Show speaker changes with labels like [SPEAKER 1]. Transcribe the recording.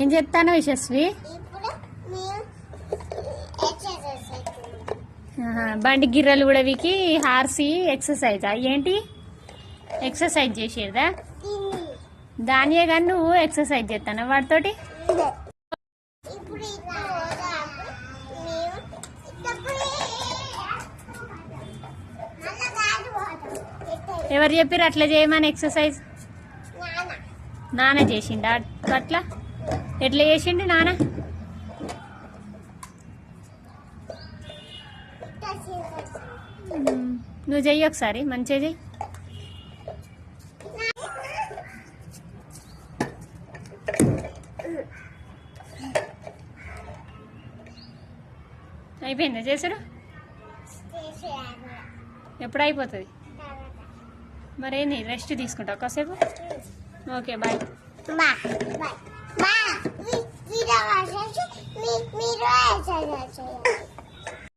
[SPEAKER 1] ఏం చెప్తాను యశస్వి? బండి గిర్రలు కూడా వీకి హార్సి ఎక్సర్సైజ్ ఏంటి ఎక్సర్సైజ్ చేసేదా? దానియే కానీ నువ్వు ఎక్సర్సైజ్ చేస్తాను వాటితోటి. ఎవరు చెప్పారు అట్లా చేయమని ఎక్సర్సైజ్? నాన్న చేసిండా అట్లా? ఎట్లా చేసిండు నాన్న? నువ్వు చెయ్యి ఒకసారి, మంచిగా చెయ్యి. అయిపోయిందా చేసుడు? ఎప్పుడు అయిపోతుంది? మరేంది రెస్ట్ తీసుకుంటావు కాసేపు? Okay bye.
[SPEAKER 2] బాయ్.